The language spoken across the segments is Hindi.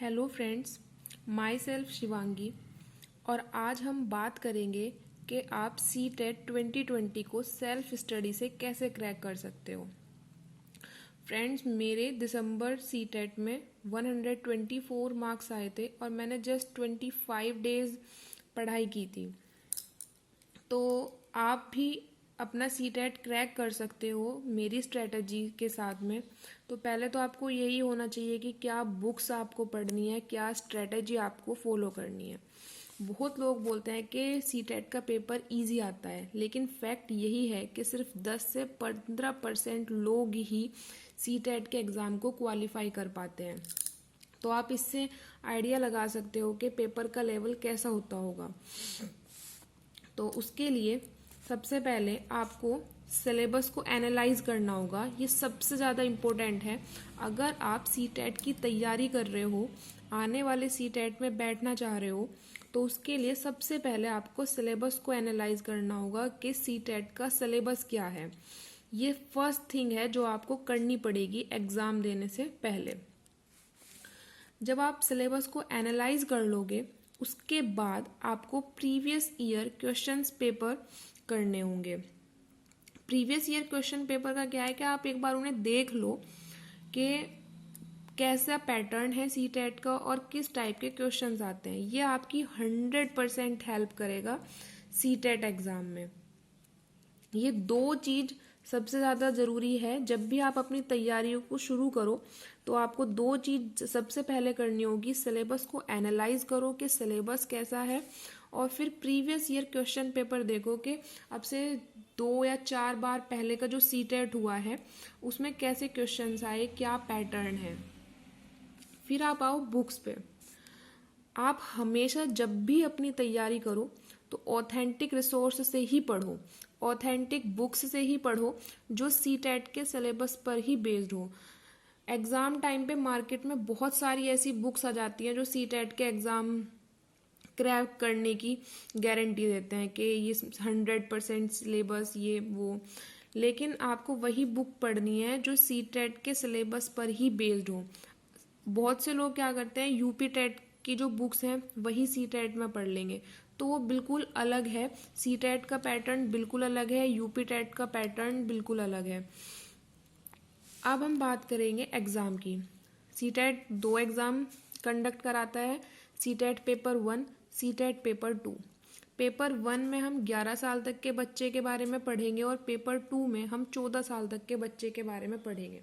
Hello friends, my self Shivangi. और आज हम बात करेंगे कि आप सी टेट 2020 को सेल्फ स्टडी से कैसे क्रैक कर सकते हो। फ्रेंड्स, मेरे दिसंबर सी टेट में 124 मार्क्स आए थे और मैंने जस्ट 25 डेज पढ़ाई की थी। तो आप भी अपना सी टेट क्रैक कर सकते हो मेरी स्ट्रेटजी के साथ में। तो पहले तो आपको यही होना चाहिए कि क्या बुक्स आपको पढ़नी है, क्या स्ट्रेटजी आपको फॉलो करनी है। बहुत लोग बोलते हैं कि सी टेट का पेपर इजी आता है, लेकिन फैक्ट यही है कि सिर्फ 10 से 15% लोग ही सी टेट के एग्ज़ाम को क्वालिफाई कर पाते हैं। तो आप इससे आइडिया लगा सकते हो कि पेपर का लेवल कैसा होता होगा। तो उसके लिए सबसे पहले आपको सिलेबस को एनालाइज करना होगा। ये सबसे ज़्यादा इम्पोर्टेंट है। अगर आप सी टेट की तैयारी कर रहे हो, आने वाले सी टेट में बैठना चाह रहे हो, तो उसके लिए सबसे पहले आपको सिलेबस को एनालाइज करना होगा कि सी टेट का सिलेबस क्या है। ये फर्स्ट थिंग है जो आपको करनी पड़ेगी एग्ज़ाम देने से पहले। जब आप सिलेबस को एनालाइज कर लोगे, उसके बाद आपको प्रीवियस ईयर क्वेश्चंस पेपर करने होंगे। प्रीवियस ईयर क्वेश्चन पेपर का क्या है कि आप एक बार उन्हें देख लो कि कैसा पैटर्न है सी टेट का और किस टाइप के क्वेश्चंस आते हैं। ये आपकी 100% हेल्प करेगा सी टेट एग्ज़ाम में। ये दो चीज़ सबसे ज़्यादा ज़रूरी है। जब भी आप अपनी तैयारियों को शुरू करो तो आपको दो चीज़ सबसे पहले करनी होगी। सिलेबस को एनालाइज करो कि सिलेबस कैसा है, और फिर प्रीवियस ईयर क्वेश्चन पेपर देखो कि अब से 2 या 4 बार पहले का जो सी टेट हुआ है उसमें कैसे क्वेश्चंस आए, क्या पैटर्न है। फिर आप आओ बुक्स पे। आप हमेशा जब भी अपनी तैयारी करो तो ऑथेंटिक रिसोर्स से ही पढ़ो, ऑथेंटिक बुक्स से ही पढ़ो जो सी टेट के सिलेबस पर ही बेस्ड हो। एग्ज़ाम टाइम पे मार्केट में बहुत सारी ऐसी बुक्स आ जाती हैं जो सी टेट के एग्ज़ाम क्रैक करने की गारंटी देते हैं कि ये 100% सिलेबस ये वो, लेकिन आपको वही बुक पढ़नी है जो सी टेट के सिलेबस पर ही बेस्ड हो। बहुत से लोग क्या करते हैं, यूपी टेट की जो बुक्स हैं वही सी टेट में पढ़ लेंगे, तो वो बिल्कुल अलग है। सी टेट का पैटर्न बिल्कुल अलग है, यूपी टेट का पैटर्न बिल्कुल अलग है। अब हम बात करेंगे एग्ज़ाम की। सी टेट 2 एग्ज़ाम कंडक्ट कराता है, C TET paper 1, C TET paper 2। Paper 1 में हम 11 साल तक के बच्चे के बारे में पढ़ेंगे और पेपर 2 में हम 14 साल तक के बच्चे के बारे में पढ़ेंगे।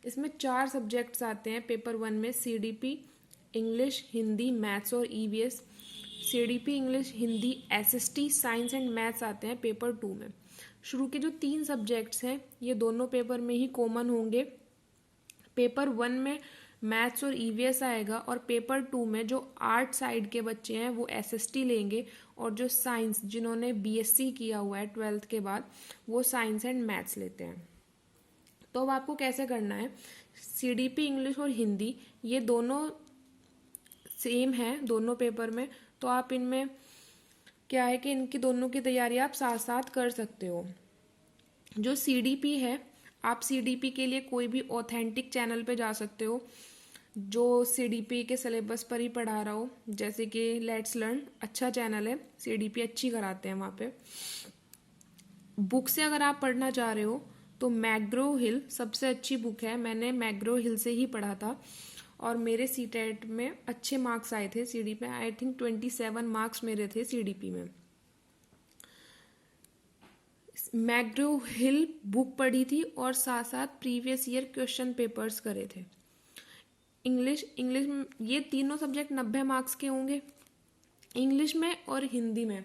इसमें 4 सब्जेक्ट्स आते हैं पेपर 1 में। सीडीपी, इंग्लिश, हिंदी, मैथ्स और EVS. CDP, English, Hindi, SST, science and maths आते हैं पेपर 2 में। शुरू के जो 3 सब्जेक्ट्स हैं ये दोनों पेपर में ही कॉमन होंगे। पेपर 1 में मैथ्स और ईवीएस आएगा और पेपर 2 में जो आर्ट साइड के बच्चे हैं वो एसएसटी लेंगे, और जो साइंस, जिन्होंने बीएससी किया हुआ है 12th के बाद, वो साइंस एंड मैथ्स लेते हैं। तो अब आपको कैसे करना है, सीडीपी, इंग्लिश और हिंदी ये दोनों सेम है दोनों पेपर में, तो आप इनमें क्या है कि इनकी दोनों की तैयारी आप साथ साथ कर सकते हो। जो सीडीपी है, आप सीडीपी के लिए कोई भी ऑथेंटिक चैनल पे जा सकते हो जो सीडीपी के सिलेबस पर ही पढ़ा रहा हो, जैसे कि लेट्स लर्न, अच्छा चैनल है, सीडीपी अच्छी कराते हैं वहाँ पे। बुक से अगर आप पढ़ना चाह रहे हो तो मैग्रो हिल सबसे अच्छी बुक है। मैंने मैग्रो हिल से ही पढ़ा था और मेरे सी टेट में अच्छे मार्क्स आए थे। सीडीपी में आई थिंक 27 मार्क्स मेरे थे सीडीपी में। मैग्रो हिल बुक पढ़ी थी और साथ साथ प्रीवियस ईयर क्वेश्चन पेपर्स करे थे। इंग्लिश ये तीनों सब्जेक्ट 90 मार्क्स के होंगे। इंग्लिश में और हिंदी में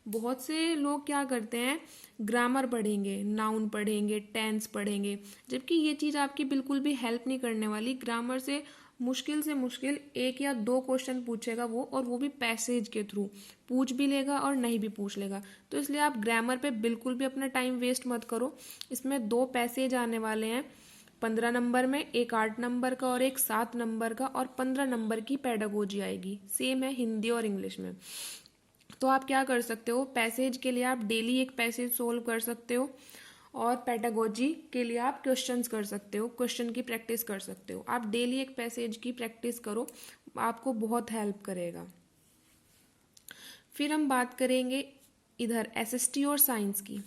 बहुत से लोग क्या करते हैं, ग्रामर पढ़ेंगे, नाउन पढ़ेंगे, टेंस पढ़ेंगे, जबकि ये चीज़ आपकी बिल्कुल भी हेल्प नहीं करने वाली। ग्रामर से मुश्किल 1 या 2 क्वेश्चन पूछेगा वो, और वो भी पैसेज के थ्रू पूछ भी लेगा और नहीं भी पूछ लेगा। तो इसलिए आप ग्रामर पे बिल्कुल भी अपना टाइम वेस्ट मत करो। इसमें 2 पैसेज आने वाले हैं 15 नंबर में, एक 8 नंबर का और एक 7 नंबर का, और 15 नंबर की पेडागोजी आएगी। सेम है हिंदी और इंग्लिश में। तो आप क्या कर सकते हो, पैसेज के लिए आप डेली एक पैसेज सोल्व कर सकते हो, और पेडागोजी के लिए आप क्वेश्चंस कर सकते हो, क्वेश्चन की प्रैक्टिस कर सकते हो। आप डेली एक पैसेज की प्रैक्टिस करो, आपको बहुत हेल्प करेगा। फिर हम बात करेंगे इधर एसएसटी और साइंस की।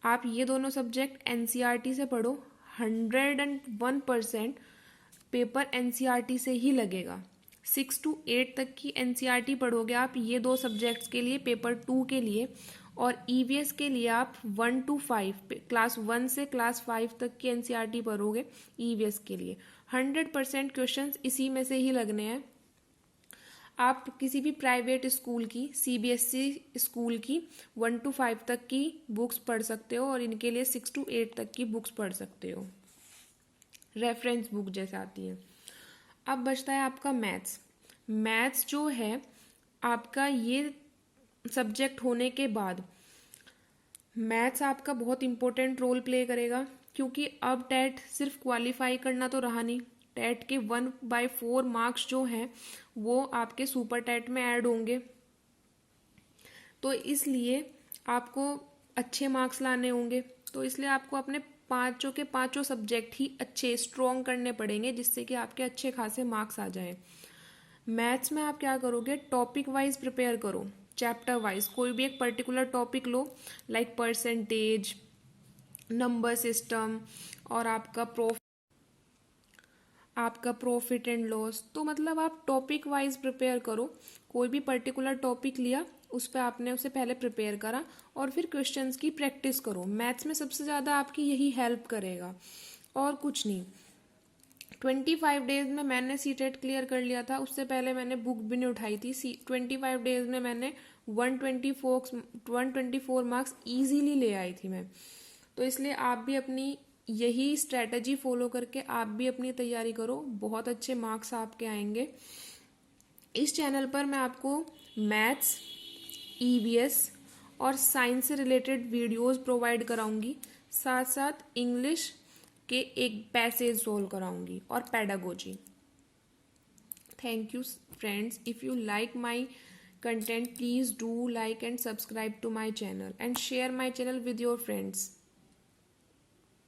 आप ये दोनों सब्जेक्ट एनसीईआरटी से पढ़ो। 101% पेपर एनसीईआरटी से ही लगेगा। 6 to 8 तक की एनसीईआरटी पढ़ोगे आप ये दो सब्जेक्ट्स के लिए, पेपर 2 के लिए, और ईवीएस के लिए आप 1 to 5 क्लास 1 से क्लास 5 तक की एनसीईआरटी पढ़ोगे ईवीएस के लिए। 100% क्वेश्चन इसी में से ही लगने हैं। आप किसी भी प्राइवेट स्कूल की, सीबीएसई स्कूल की 1 to 5 तक की बुक्स पढ़ सकते हो और इनके लिए 6 to 8 तक की बुक्स पढ़ सकते हो, रेफरेंस बुक जैसे आती है। अब बचता है आपका मैथ्स। मैथ्स जो है आपका ये सब्जेक्ट होने के बाद मैथ्स आपका बहुत इंपॉर्टेंट रोल प्ले करेगा, क्योंकि अब टेट सिर्फ क्वालिफाई करना तो रहा नहीं। टेट के 1/4 मार्क्स जो हैं वो आपके सुपर टेट में ऐड होंगे, तो इसलिए आपको अच्छे मार्क्स लाने होंगे। तो इसलिए आपको अपने पांचों के पांचों सब्जेक्ट ही अच्छे स्ट्रॉन्ग करने पड़ेंगे, जिससे कि आपके अच्छे खासे मार्क्स आ जाएं। मैथ्स में आप क्या करोगे, टॉपिक वाइज प्रिपेयर करो, चैप्टर वाइज कोई भी एक पर्टिकुलर टॉपिक लो, लाइक परसेंटेज, नंबर सिस्टम, और आपका प्रॉफिट एंड लॉस। तो मतलब आप टॉपिक वाइज प्रिपेयर करो। कोई भी पर्टिकुलर टॉपिक लिया, उस पर आपने उसे पहले प्रिपेयर करा और फिर क्वेश्चंस की प्रैक्टिस करो। मैथ्स में सबसे ज़्यादा आपकी यही हेल्प करेगा और कुछ नहीं। 25 डेज में मैंने सीटेट क्लियर कर लिया था, उससे पहले मैंने बुक भी नहीं उठाई थी। 25 डेज में मैंने 124 मार्क्स ईजीली ले आई थी मैं। तो इसलिए आप भी अपनी यही स्ट्रेटजी फॉलो करके आप भी अपनी तैयारी करो, बहुत अच्छे मार्क्स आपके आएंगे। इस चैनल पर मैं आपको मैथ्स, ईवीएस और साइंस से रिलेटेड वीडियोस प्रोवाइड कराऊंगी, साथ साथ इंग्लिश के एक पैसेज सोल्व कराऊंगी और pedagogy. Thank you friends. If you like my content, please do like and subscribe to my channel and share my channel with your friends.